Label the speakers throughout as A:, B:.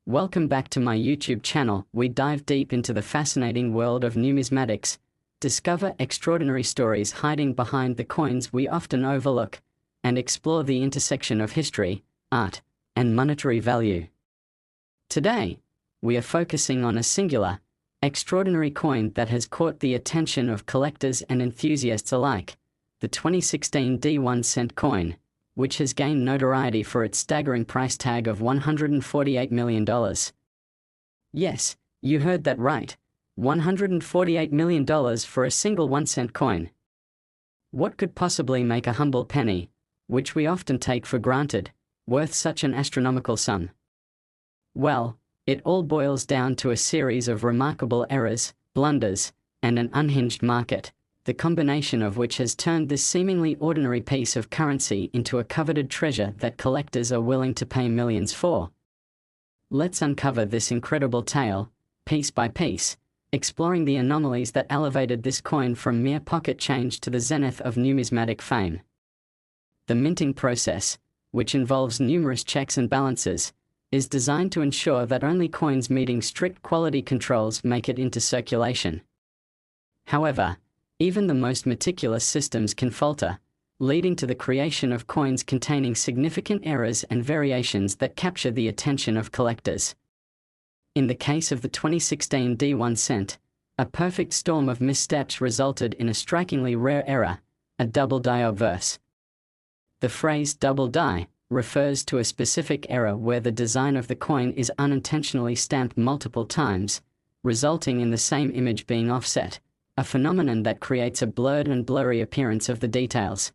A: Welcome back to my YouTube channel. We dive deep into the fascinating world of numismatics, discover extraordinary stories hiding behind the coins we often overlook, and explore the intersection of history, art, and monetary value. Today, we are focusing on a singular, extraordinary coin that has caught the attention of collectors and enthusiasts alike, the 2016 D1 cent coin, which has gained notoriety for its staggering price tag of $148 million. Yes, you heard that right, $148 million for a single 1-cent coin. What could possibly make a humble penny, which we often take for granted, worth such an astronomical sum? Well, it all boils down to a series of remarkable errors, blunders, and an unhinged market, the combination of which has turned this seemingly ordinary piece of currency into a coveted treasure that collectors are willing to pay millions for. Let's uncover this incredible tale, piece by piece, exploring the anomalies that elevated this coin from mere pocket change to the zenith of numismatic fame. The minting process, which involves numerous checks and balances, is designed to ensure that only coins meeting strict quality controls make it into circulation. However, even the most meticulous systems can falter, leading to the creation of coins containing significant errors and variations that capture the attention of collectors. In the case of the 2016 D1 cent, a perfect storm of missteps resulted in a strikingly rare error, a double die obverse. The phrase double die refers to a specific error where the design of the coin is unintentionally stamped multiple times, resulting in the same image being offset, a phenomenon that creates a blurred and blurry appearance of the details.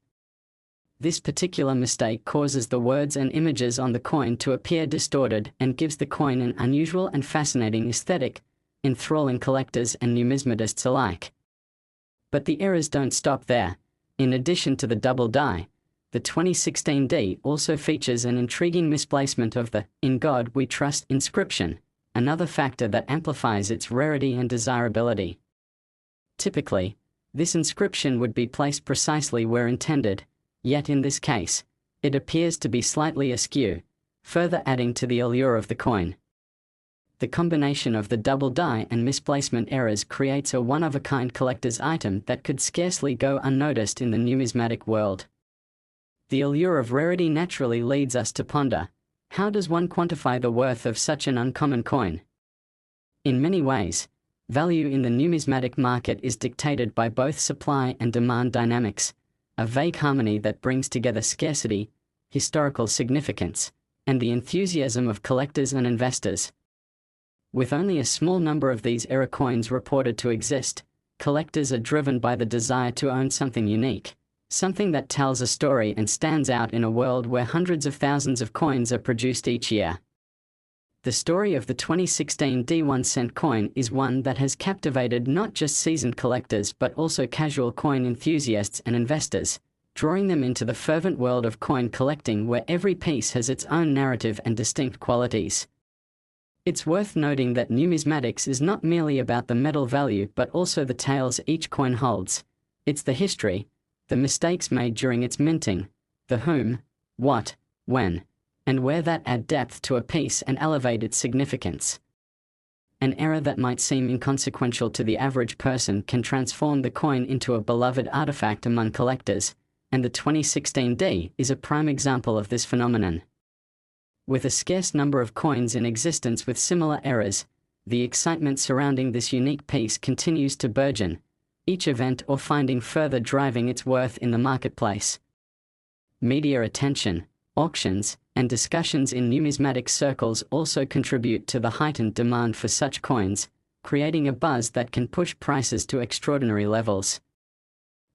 A: This particular mistake causes the words and images on the coin to appear distorted and gives the coin an unusual and fascinating aesthetic, enthralling collectors and numismatists alike. But the errors don't stop there. In addition to the double die, the 2016 D also features an intriguing misplacement of the "In God We Trust" inscription, another factor that amplifies its rarity and desirability. Typically, this inscription would be placed precisely where intended, yet in this case, it appears to be slightly askew, further adding to the allure of the coin. The combination of the double die and misplacement errors creates a one-of-a-kind collector's item that could scarcely go unnoticed in the numismatic world. The allure of rarity naturally leads us to ponder, how does one quantify the worth of such an uncommon coin? In many ways, value in the numismatic market is dictated by both supply and demand dynamics, a vague harmony that brings together scarcity, historical significance, and the enthusiasm of collectors and investors. With only a small number of these era coins reported to exist, collectors are driven by the desire to own something unique, something that tells a story and stands out in a world where hundreds of thousands of coins are produced each year. The story of the 2016 D1 cent coin is one that has captivated not just seasoned collectors but also casual coin enthusiasts and investors, drawing them into the fervent world of coin collecting where every piece has its own narrative and distinct qualities. It's worth noting that numismatics is not merely about the metal value but also the tales each coin holds. It's the history, the mistakes made during its minting, the whom, what, when, and where that add depth to a piece and elevate its significance. An error that might seem inconsequential to the average person can transform the coin into a beloved artifact among collectors, and the 2016 D is a prime example of this phenomenon. With a scarce number of coins in existence with similar errors, the excitement surrounding this unique piece continues to burgeon, each event or finding further driving its worth in the marketplace. Media attention, auctions, and discussions in numismatic circles also contribute to the heightened demand for such coins, creating a buzz that can push prices to extraordinary levels.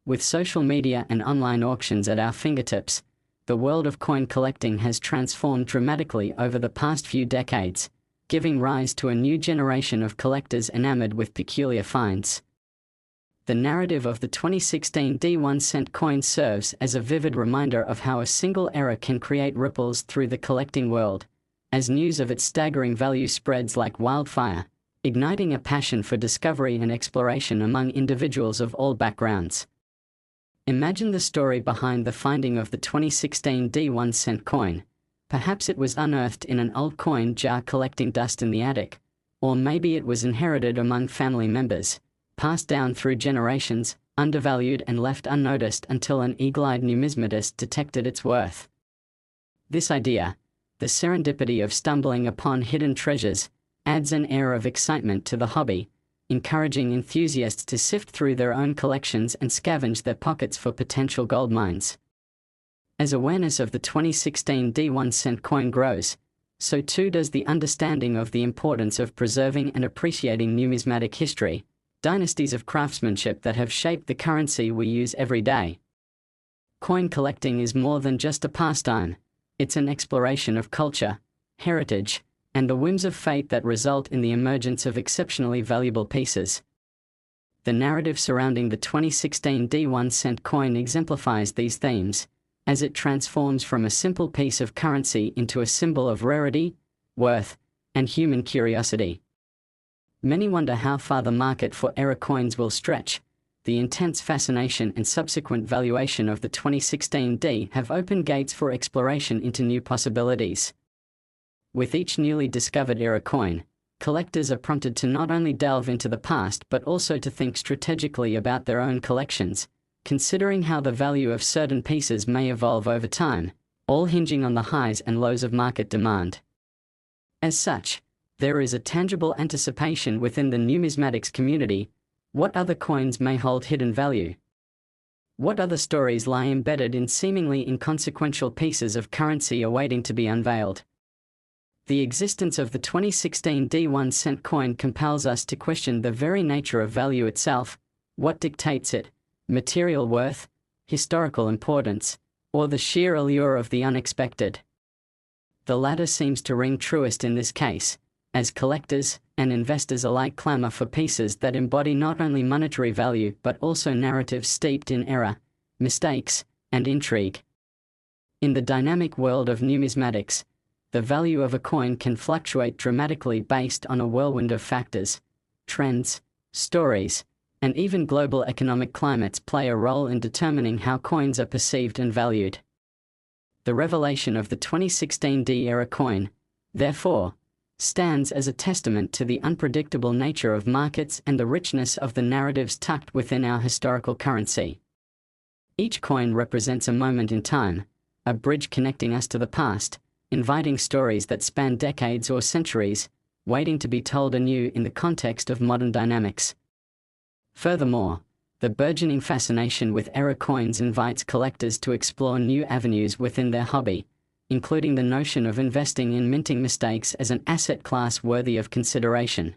A: With social media and online auctions at our fingertips, the world of coin collecting has transformed dramatically over the past few decades, giving rise to a new generation of collectors enamored with peculiar finds. The narrative of the 2016 D1 cent coin serves as a vivid reminder of how a single error can create ripples through the collecting world, as news of its staggering value spreads like wildfire, igniting a passion for discovery and exploration among individuals of all backgrounds. Imagine the story behind the finding of the 2016 D1 cent coin, Perhaps it was unearthed in an old coin jar collecting dust in the attic, or maybe it was inherited among family members, passed down through generations, undervalued and left unnoticed until an eagle-eyed numismatist detected its worth. This idea, the serendipity of stumbling upon hidden treasures, adds an air of excitement to the hobby, encouraging enthusiasts to sift through their own collections and scavenge their pockets for potential gold mines. As awareness of the 2016 D1 coin grows, so too does the understanding of the importance of preserving and appreciating numismatic history, dynasties of craftsmanship that have shaped the currency we use every day. Coin collecting is more than just a pastime. It's an exploration of culture, heritage, and the whims of fate that result in the emergence of exceptionally valuable pieces. The narrative surrounding the 2016 D1 coin exemplifies these themes, as it transforms from a simple piece of currency into a symbol of rarity, worth, and human curiosity. Many wonder how far the market for era coins will stretch. The intense fascination and subsequent valuation of the 2016 D have opened gates for exploration into new possibilities. With each newly discovered era coin, collectors are prompted to not only delve into the past but also to think strategically about their own collections, considering how the value of certain pieces may evolve over time, all hinging on the highs and lows of market demand. As such, there is a tangible anticipation within the numismatics community. What other coins may hold hidden value? What other stories lie embedded in seemingly inconsequential pieces of currency awaiting to be unveiled? The existence of the 2016 D1 coin compels us to question the very nature of value itself. What dictates it? Material worth, historical importance, or the sheer allure of the unexpected? The latter seems to ring truest in this case, as collectors and investors alike clamor for pieces that embody not only monetary value but also narratives steeped in error, mistakes, and intrigue. In the dynamic world of numismatics, the value of a coin can fluctuate dramatically based on a whirlwind of factors. Trends, stories, and even global economic climates play a role in determining how coins are perceived and valued. The revelation of the 2016 D era coin, therefore, stands as a testament to the unpredictable nature of markets and the richness of the narratives tucked within our historical currency. Each coin represents a moment in time, a bridge connecting us to the past, inviting stories that span decades or centuries, waiting to be told anew in the context of modern dynamics. Furthermore, the burgeoning fascination with era coins invites collectors to explore new avenues within their hobby, including the notion of investing in minting mistakes as an asset class worthy of consideration.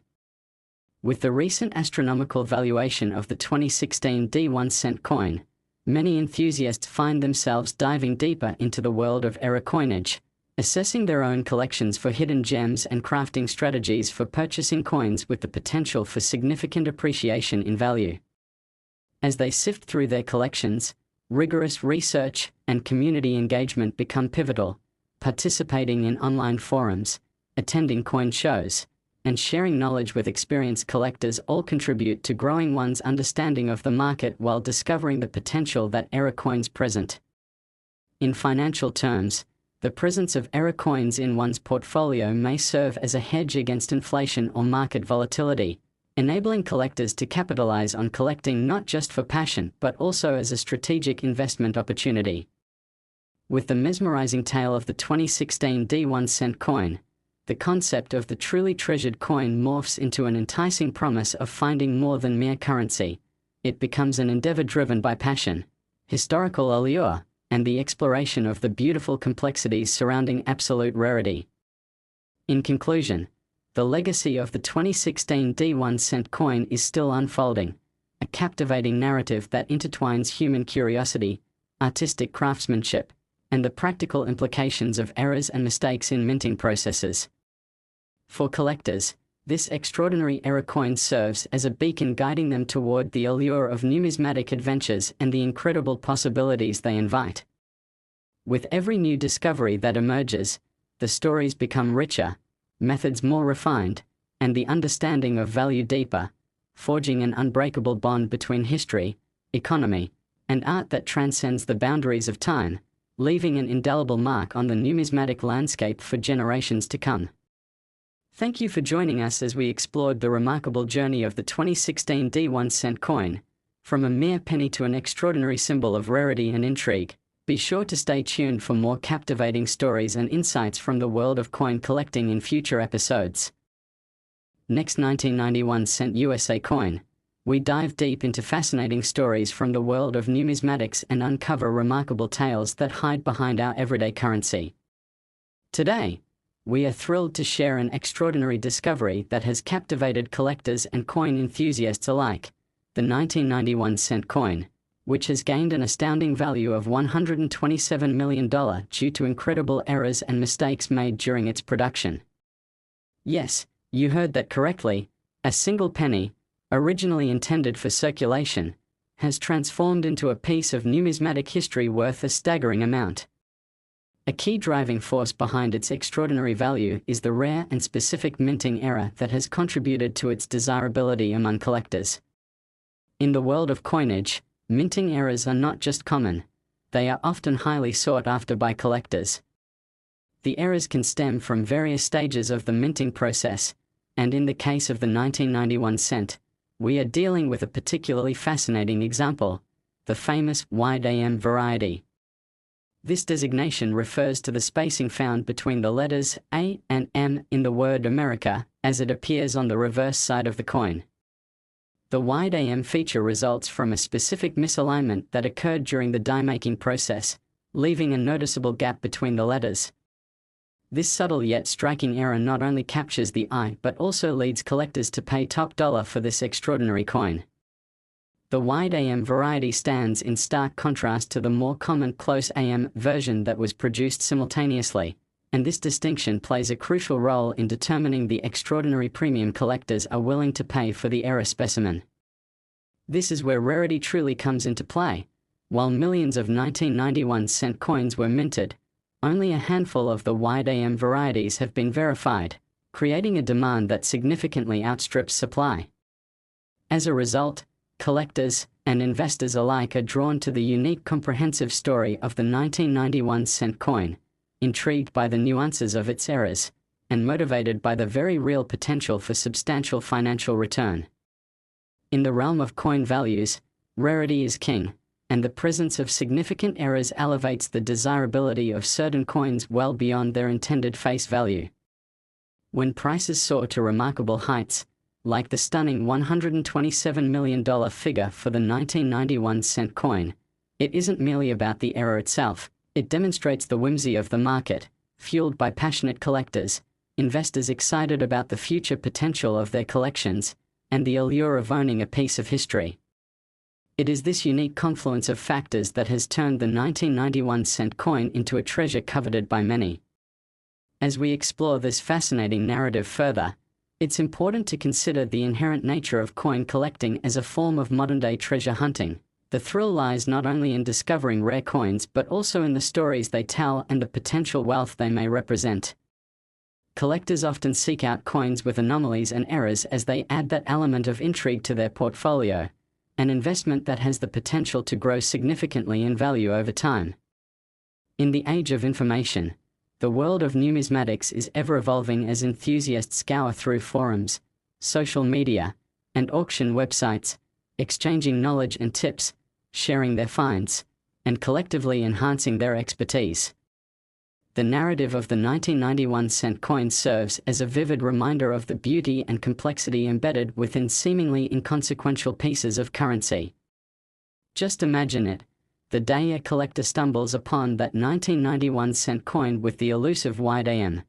A: With the recent astronomical valuation of the 2016 D1 coin, many enthusiasts find themselves diving deeper into the world of era coinage, assessing their own collections for hidden gems and crafting strategies for purchasing coins with the potential for significant appreciation in value. As they sift through their collections, rigorous research and community engagement become pivotal. Participating in online forums, attending coin shows, and sharing knowledge with experienced collectors all contribute to growing one's understanding of the market while discovering the potential that era coins present. In financial terms, the presence of era coins in one's portfolio may serve as a hedge against inflation or market volatility, enabling collectors to capitalize on collecting not just for passion but also as a strategic investment opportunity. With the mesmerizing tale of the 2016 D1 coin, the concept of the truly treasured coin morphs into an enticing promise of finding more than mere currency. It becomes an endeavor driven by passion, historical allure, and the exploration of the beautiful complexities surrounding absolute rarity. In conclusion, the legacy of the 2016 D1 coin is still unfolding, a captivating narrative that intertwines human curiosity, artistic craftsmanship, and the practical implications of errors and mistakes in minting processes. For collectors, this extraordinary era coin serves as a beacon guiding them toward the allure of numismatic adventures and the incredible possibilities they invite. With every new discovery that emerges, the stories become richer, methods more refined, and the understanding of value deeper, forging an unbreakable bond between history, economy, and art that transcends the boundaries of time, leaving an indelible mark on the numismatic landscape for generations to come. Thank you for joining us as we explored the remarkable journey of the 2016 D1 coin, from a mere penny to an extraordinary symbol of rarity and intrigue. Be sure to stay tuned for more captivating stories and insights from the world of coin collecting in future episodes. Next, 1991 cent USA coin. We dive deep into fascinating stories from the world of numismatics and uncover remarkable tales that hide behind our everyday currency. Today, we are thrilled to share an extraordinary discovery that has captivated collectors and coin enthusiasts alike: the 1991 cent coin, which has gained an astounding value of $127 million due to incredible errors and mistakes made during its production. Yes, you heard that correctly. A single penny, originally intended for circulation, has transformed into a piece of numismatic history worth a staggering amount. A key driving force behind its extraordinary value is the rare and specific minting error that has contributed to its desirability among collectors. In the world of coinage, minting errors are not just common, they are often highly sought after by collectors. The errors can stem from various stages of the minting process, and in the case of the 1991 cent, we are dealing with a particularly fascinating example: the famous wide AM variety. This designation refers to the spacing found between the letters A and M in the word America, as it appears on the reverse side of the coin. The wide AM feature results from a specific misalignment that occurred during the die-making process, leaving a noticeable gap between the letters. This subtle yet striking error not only captures the eye but also leads collectors to pay top dollar for this extraordinary coin. The wide AM variety stands in stark contrast to the more common close AM version that was produced simultaneously, and this distinction plays a crucial role in determining the extraordinary premium collectors are willing to pay for the error specimen. This is where rarity truly comes into play. While millions of 1991 cent coins were minted, only a handful of the wide AM varieties have been verified, creating a demand that significantly outstrips supply. As a result, collectors and investors alike are drawn to the unique comprehensive story of the 1991 cent coin, intrigued by the nuances of its errors, and motivated by the very real potential for substantial financial return. In the realm of coin values, rarity is king, and the presence of significant errors elevates the desirability of certain coins well beyond their intended face value. When prices soar to remarkable heights, like the stunning $127 million figure for the 1991 cent coin, it isn't merely about the error itself. It demonstrates the whimsy of the market, fueled by passionate collectors, investors excited about the future potential of their collections, and the allure of owning a piece of history. It is this unique confluence of factors that has turned the 1991 cent coin into a treasure coveted by many. As we explore this fascinating narrative further, it's important to consider the inherent nature of coin collecting as a form of modern-day treasure hunting. The thrill lies not only in discovering rare coins but also in the stories they tell and the potential wealth they may represent. Collectors often seek out coins with anomalies and errors as they add that element of intrigue to their portfolio, an investment that has the potential to grow significantly in value over time. In the age of information, the world of numismatics is ever-evolving as enthusiasts scour through forums, social media, and auction websites, exchanging knowledge and tips, sharing their finds, and collectively enhancing their expertise. The narrative of the 1991 cent coin serves as a vivid reminder of the beauty and complexity embedded within seemingly inconsequential pieces of currency. Just imagine it: the day a collector stumbles upon that 1991 cent coin with the elusive wide AM.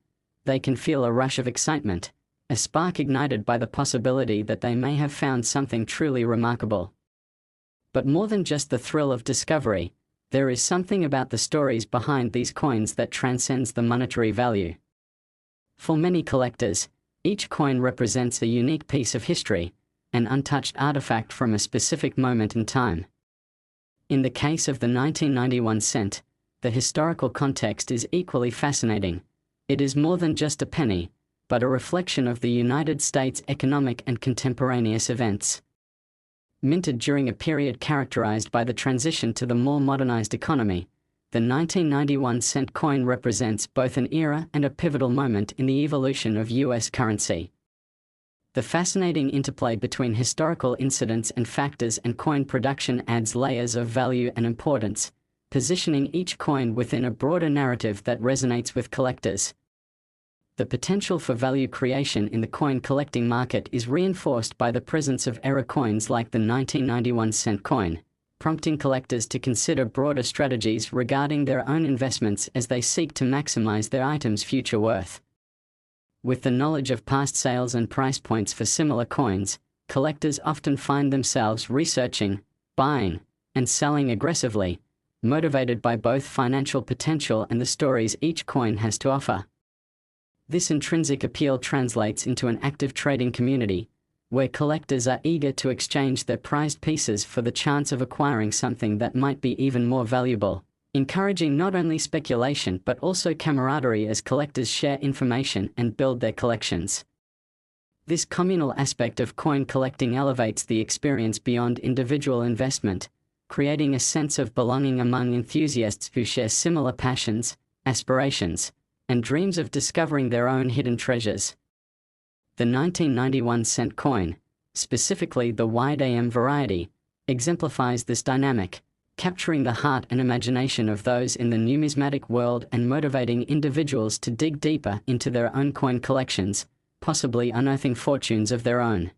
A: They can feel a rush of excitement, a spark ignited by the possibility that they may have found something truly remarkable. But more than just the thrill of discovery, there is something about the stories behind these coins that transcends the monetary value. For many collectors, each coin represents a unique piece of history, an untouched artifact from a specific moment in time. In the case of the 1991 cent, the historical context is equally fascinating. It is more than just a penny, but a reflection of the United States' economic and contemporaneous events. Minted during a period characterized by the transition to the more modernized economy, The 1991 cent coin represents both an era and a pivotal moment in the evolution of US currency. The fascinating interplay between historical incidents and factors and coin production adds layers of value and importance, positioning each coin within a broader narrative that resonates with collectors. The potential for value creation in the coin collecting market is reinforced by the presence of era coins like the 1991 cent coin, prompting collectors to consider broader strategies regarding their own investments as they seek to maximize their items' future worth. With the knowledge of past sales and price points for similar coins, collectors often find themselves researching, buying, and selling aggressively, motivated by both financial potential and the stories each coin has to offer. This intrinsic appeal translates into an active trading community, where collectors are eager to exchange their prized pieces for the chance of acquiring something that might be even more valuable, encouraging not only speculation but also camaraderie as collectors share information and build their collections. This communal aspect of coin collecting elevates the experience beyond individual investment, creating a sense of belonging among enthusiasts who share similar passions, aspirations, and dreams of discovering their own hidden treasures. The 1991 cent coin, specifically the wide AM variety, exemplifies this dynamic, capturing the heart and imagination of those in the numismatic world and motivating individuals to dig deeper into their own coin collections, possibly unearthing fortunes of their own.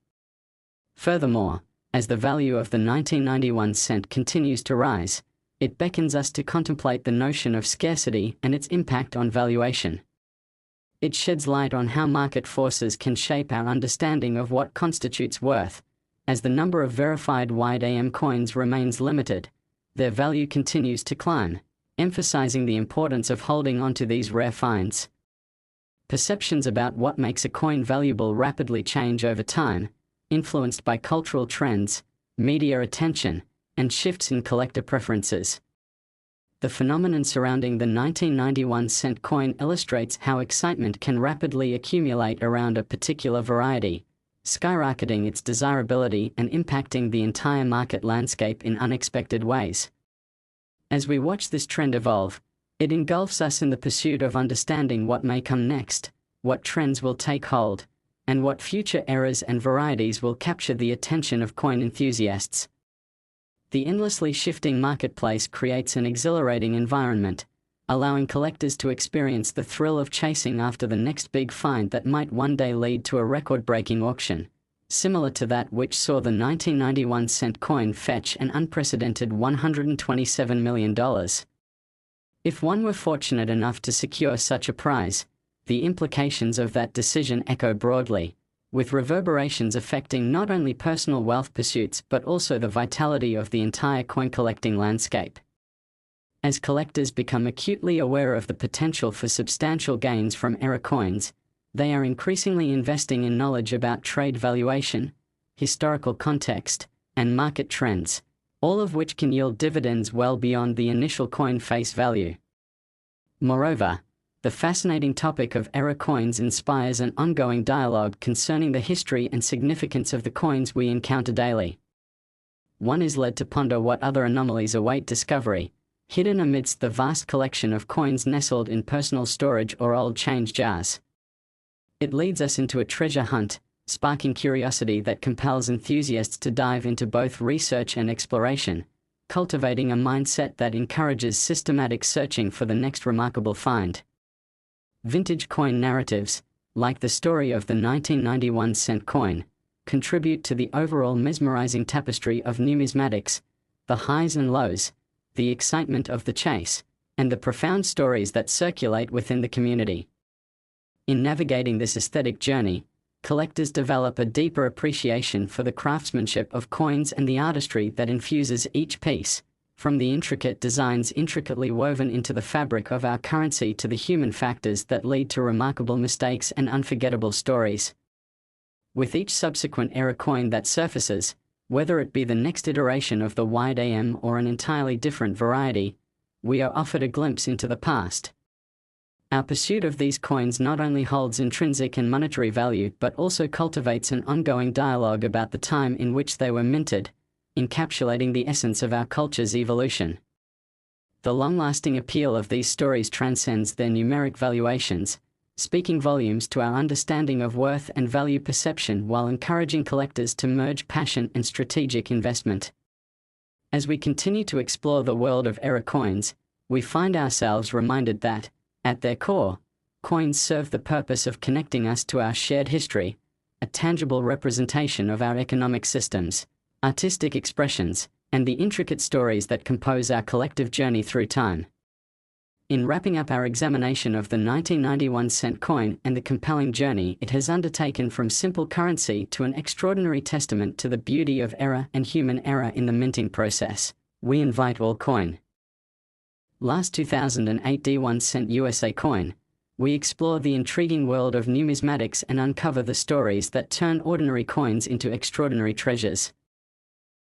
A: Furthermore, as the value of the 1991 cent continues to rise, it beckons us to contemplate the notion of scarcity and its impact on valuation. It sheds light on how market forces can shape our understanding of what constitutes worth. As the number of verified wide AM coins remains limited, their value continues to climb, emphasizing the importance of holding onto these rare finds. Perceptions about what makes a coin valuable rapidly change over time, influenced by cultural trends, media attention, and shifts in collector preferences. The phenomenon surrounding the 1991 cent coin illustrates how excitement can rapidly accumulate around a particular variety, skyrocketing its desirability and impacting the entire market landscape in unexpected ways. As we watch this trend evolve, it engulfs us in the pursuit of understanding what may come next, what trends will take hold, and what future eras and varieties will capture the attention of coin enthusiasts. The endlessly shifting marketplace creates an exhilarating environment, allowing collectors to experience the thrill of chasing after the next big find that might one day lead to a record-breaking auction, similar to that which saw the 1991 cent coin fetch an unprecedented $127 million. If one were fortunate enough to secure such a prize, the implications of that decision echo broadly, with reverberations affecting not only personal wealth pursuits but also the vitality of the entire coin collecting landscape. As collectors become acutely aware of the potential for substantial gains from era coins, they are increasingly investing in knowledge about trade valuation, historical context, and market trends, all of which can yield dividends well beyond the initial coin face value. Moreover, the fascinating topic of era coins inspires an ongoing dialogue concerning the history and significance of the coins we encounter daily. One is led to ponder what other anomalies await discovery, hidden amidst the vast collection of coins nestled in personal storage or old change jars. It leads us into a treasure hunt, sparking curiosity that compels enthusiasts to dive into both research and exploration, cultivating a mindset that encourages systematic searching for the next remarkable find. Vintage coin narratives, like the story of the 1991 cent coin, contribute to the overall mesmerizing tapestry of numismatics, the highs and lows, the excitement of the chase, and the profound stories that circulate within the community. In navigating this aesthetic journey, collectors develop a deeper appreciation for the craftsmanship of coins and the artistry that infuses each piece, from the intricate designs intricately woven into the fabric of our currency to the human factors that lead to remarkable mistakes and unforgettable stories. With each subsequent era coin that surfaces, whether it be the next iteration of the wide AM or an entirely different variety, we are offered a glimpse into the past. Our pursuit of these coins not only holds intrinsic and monetary value but also cultivates an ongoing dialogue about the time in which they were minted, encapsulating the essence of our culture's evolution. The long-lasting appeal of these stories transcends their numeric valuations, speaking volumes to our understanding of worth and value perception while encouraging collectors to merge passion and strategic investment. As we continue to explore the world of era coins, we find ourselves reminded that, at their core, coins serve the purpose of connecting us to our shared history, a tangible representation of our economic systems, artistic expressions, and the intricate stories that compose our collective journey through time. In wrapping up our examination of the 1991 cent coin and the compelling journey it has undertaken from simple currency to an extraordinary testament to the beauty of era and human error in the minting process, we invite all coin. Last 2008 D1 cent USA coin, we explore the intriguing world of numismatics and uncover the stories that turn ordinary coins into extraordinary treasures.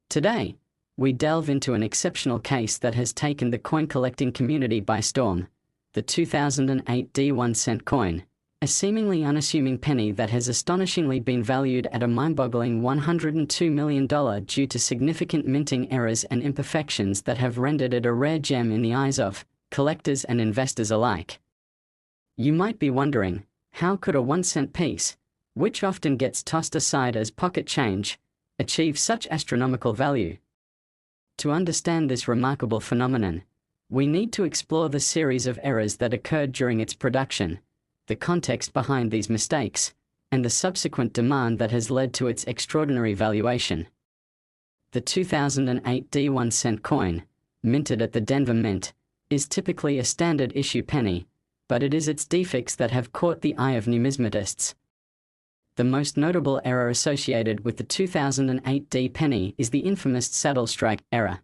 A: Today, we delve into an exceptional case that has taken the coin collecting community by storm, the 2008 D1 cent coin, a seemingly unassuming penny that has astonishingly been valued at a mind-boggling $102 million due to significant minting errors and imperfections that have rendered it a rare gem in the eyes of collectors and investors alike. You might be wondering, how could a 1-cent piece, which often gets tossed aside as pocket change, achieve such astronomical value? To understand this remarkable phenomenon, we need to explore the series of errors that occurred during its production, the context behind these mistakes, and the subsequent demand that has led to its extraordinary valuation. The 2008 D1 cent coin, minted at the Denver Mint, is typically a standard issue penny, but it is its defects that have caught the eye of numismatists. The most notable error associated with the 2008 D penny is the infamous saddle strike error.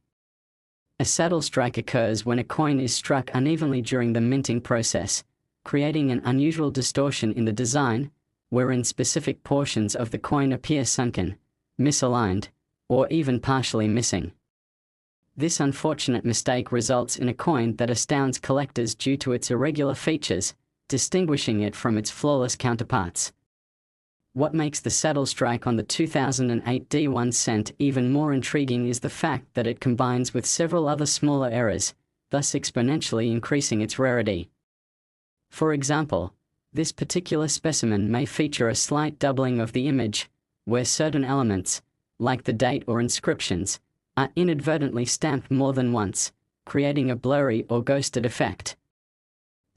A: A saddle strike occurs when a coin is struck unevenly during the minting process, creating an unusual distortion in the design, wherein specific portions of the coin appear sunken, misaligned, or even partially missing. This unfortunate mistake results in a coin that astounds collectors due to its irregular features, distinguishing it from its flawless counterparts. What makes the saddle strike on the 2008 D1 cent even more intriguing is the fact that it combines with several other smaller errors, thus exponentially increasing its rarity. For example, this particular specimen may feature a slight doubling of the image, where certain elements, like the date or inscriptions, are inadvertently stamped more than once, creating a blurry or ghosted effect.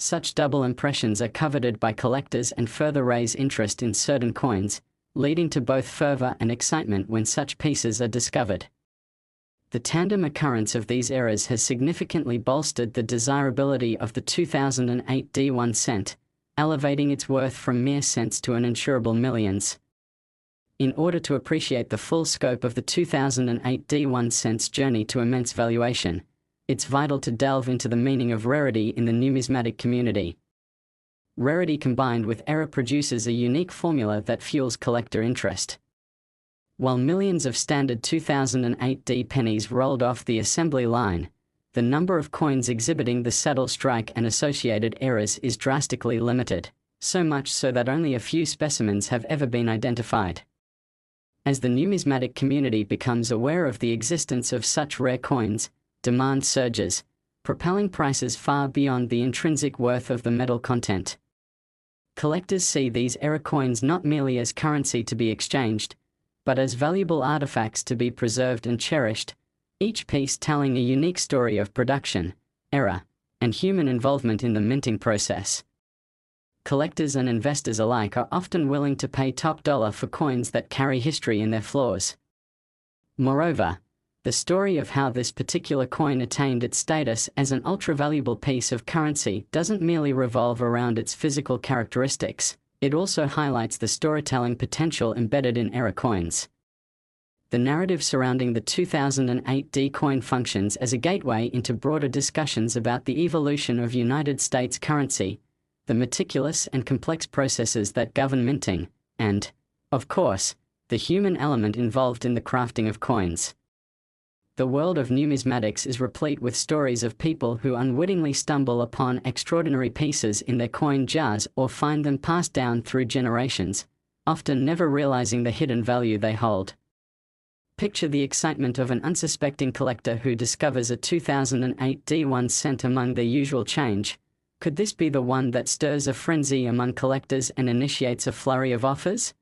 A: Such double impressions are coveted by collectors and further raise interest in certain coins, leading to both fervor and excitement when such pieces are discovered. The tandem occurrence of these errors has significantly bolstered the desirability of the 2008 D1 cent, elevating its worth from mere cents to an insurable millions. In order to appreciate the full scope of the 2008 D1 cent's journey to immense valuation, it's vital to delve into the meaning of rarity in the numismatic community. Rarity combined with error produces a unique formula that fuels collector interest. While millions of standard 2008 D pennies rolled off the assembly line, the number of coins exhibiting the saddle strike and associated errors is drastically limited, so much so that only a few specimens have ever been identified. As the numismatic community becomes aware of the existence of such rare coins, demand surges, propelling prices far beyond the intrinsic worth of the metal content. Collectors see these error coins not merely as currency to be exchanged, but as valuable artifacts to be preserved and cherished, each piece telling a unique story of production, error, and human involvement in the minting process. Collectors and investors alike are often willing to pay top dollar for coins that carry history in their flaws. Moreover, the story of how this particular coin attained its status as an ultra-valuable piece of currency doesn't merely revolve around its physical characteristics, it also highlights the storytelling potential embedded in error coins. The narrative surrounding the 2008 D coin functions as a gateway into broader discussions about the evolution of United States currency, the meticulous and complex processes that govern minting, and, of course, the human element involved in the crafting of coins. The world of numismatics is replete with stories of people who unwittingly stumble upon extraordinary pieces in their coin jars or find them passed down through generations, often never realizing the hidden value they hold. Picture the excitement of an unsuspecting collector who discovers a 2008 D1 cent among their usual change. Could this be the one that stirs a frenzy among collectors and initiates a flurry of offers?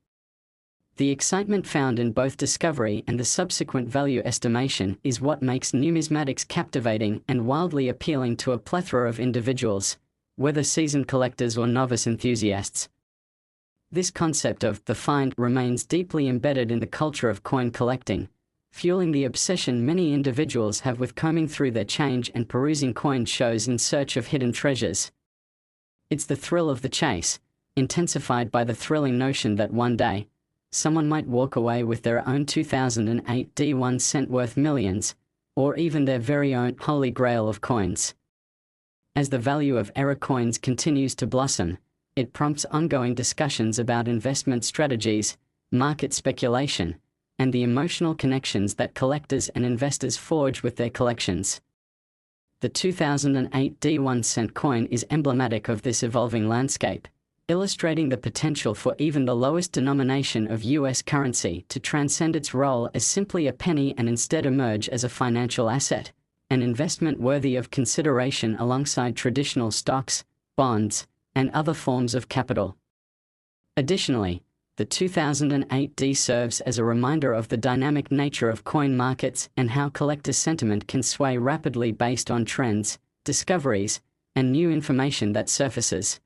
A: The excitement found in both discovery and the subsequent value estimation is what makes numismatics captivating and wildly appealing to a plethora of individuals, whether seasoned collectors or novice enthusiasts. This concept of the find remains deeply embedded in the culture of coin collecting, fueling the obsession many individuals have with combing through their change and perusing coin shows in search of hidden treasures. It's the thrill of the chase, intensified by the thrilling notion that one day, someone might walk away with their own 2008 D1 cent worth millions, or even their very own holy grail of coins. As the value of error coins continues to blossom, it prompts ongoing discussions about investment strategies, market speculation, and the emotional connections that collectors and investors forge with their collections. The 2008 D1 cent coin is emblematic of this evolving landscape, illustrating the potential for even the lowest denomination of US currency to transcend its role as simply a penny and instead emerge as a financial asset, an investment worthy of consideration alongside traditional stocks, bonds, and other forms of capital. Additionally, the 2008 D serves as a reminder of the dynamic nature of coin markets and how collector sentiment can sway rapidly based on trends, discoveries, and new information that surfaces.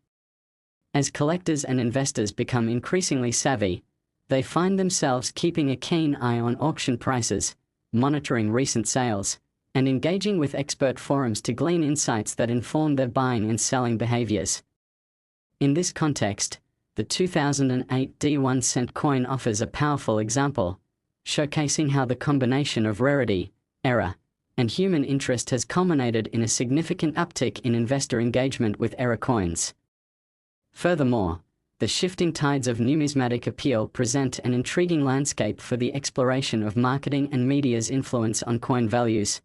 A: As collectors and investors become increasingly savvy, they find themselves keeping a keen eye on auction prices, monitoring recent sales, and engaging with expert forums to glean insights that inform their buying and selling behaviors. In this context, the 2008 D1 cent coin offers a powerful example, showcasing how the combination of rarity, error, and human interest has culminated in a significant uptick in investor engagement with error coins. Furthermore, the shifting tides of numismatic appeal present an intriguing landscape for the exploration of marketing and media's influence on coin values.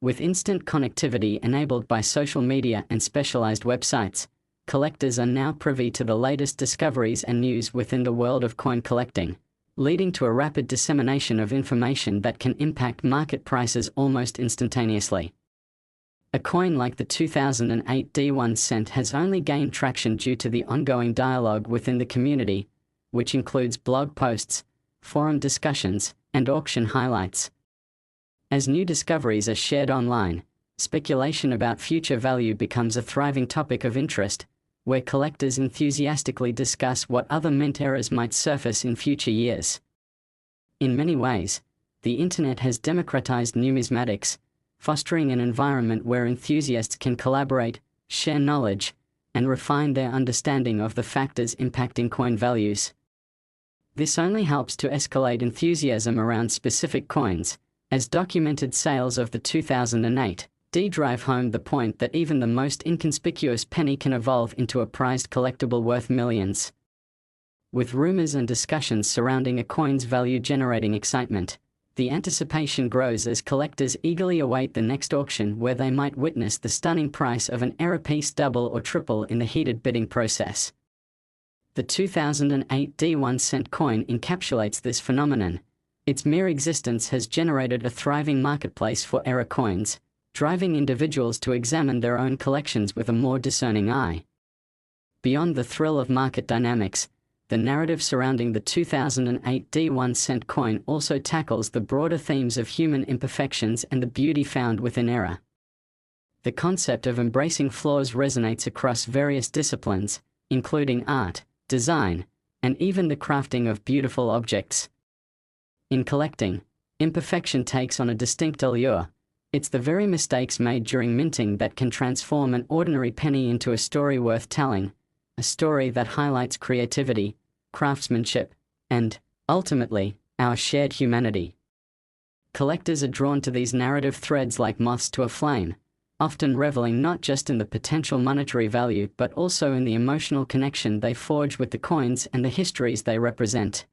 A: With instant connectivity enabled by social media and specialized websites, collectors are now privy to the latest discoveries and news within the world of coin collecting, leading to a rapid dissemination of information that can impact market prices almost instantaneously. A coin like the 2008 D1 cent has only gained traction due to the ongoing dialogue within the community, which includes blog posts, forum discussions, and auction highlights. As new discoveries are shared online, speculation about future value becomes a thriving topic of interest, where collectors enthusiastically discuss what other mint errors might surface in future years. In many ways, the internet has democratized numismatics, fostering an environment where enthusiasts can collaborate, share knowledge, and refine their understanding of the factors impacting coin values. This only helps to escalate enthusiasm around specific coins, as documented sales of the 2008 D drive home the point that even the most inconspicuous penny can evolve into a prized collectible worth millions. With rumors and discussions surrounding a coin's value generating excitement, the anticipation grows as collectors eagerly await the next auction where they might witness the stunning price of an error piece double or triple in the heated bidding process. The 2008 D1 cent coin encapsulates this phenomenon. Its mere existence has generated a thriving marketplace for error coins, driving individuals to examine their own collections with a more discerning eye. Beyond the thrill of market dynamics, the narrative surrounding the 2008 D1 cent coin also tackles the broader themes of human imperfections and the beauty found within error. The concept of embracing flaws resonates across various disciplines, including art, design, and even the crafting of beautiful objects. In collecting, imperfection takes on a distinct allure. It's the very mistakes made during minting that can transform an ordinary penny into a story worth telling, a story that highlights creativity, craftsmanship, and, ultimately, our shared humanity. Collectors are drawn to these narrative threads like moths to a flame, often reveling not just in the potential monetary value but also in the emotional connection they forge with the coins and the histories they represent.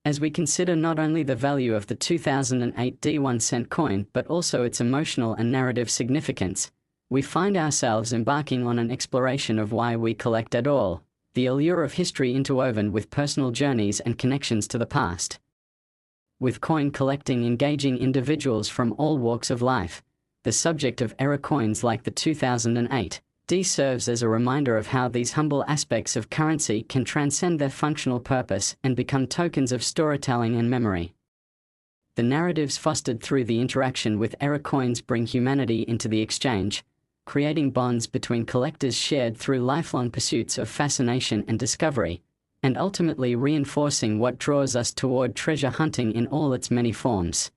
A: As we consider not only the value of the 2008 D1 cent coin but also its emotional and narrative significance, we find ourselves embarking on an exploration of why we collect at all, the allure of history interwoven with personal journeys and connections to the past. with coin collecting engaging individuals from all walks of life. The subject of error coins like the 2008 D serves as a reminder of how these humble aspects of currency can transcend their functional purpose and become tokens of storytelling and memory. The narratives fostered through the interaction with error coins bring humanity into the exchange, creating bonds between collectors shared through lifelong pursuits of fascination and discovery, and ultimately reinforcing what draws us toward treasure hunting in all its many forms.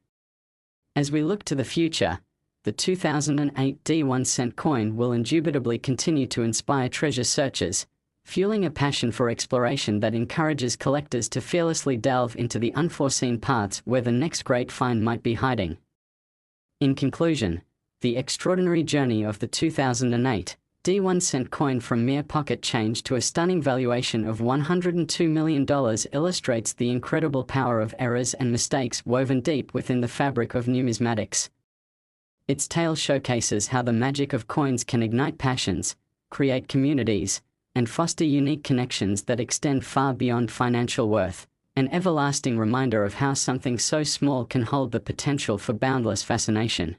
A: As we look to the future, the 2008 D1 coin will indubitably continue to inspire treasure searchers, fueling a passion for exploration that encourages collectors to fearlessly delve into the unforeseen paths where the next great find might be hiding. In conclusion, the extraordinary journey of the 2008 D1 coin from mere pocket change to a stunning valuation of $102 million illustrates the incredible power of errors and mistakes woven deep within the fabric of numismatics. Its tale showcases how the magic of coins can ignite passions, create communities, and foster unique connections that extend far beyond financial worth, an everlasting reminder of how something so small can hold the potential for boundless fascination.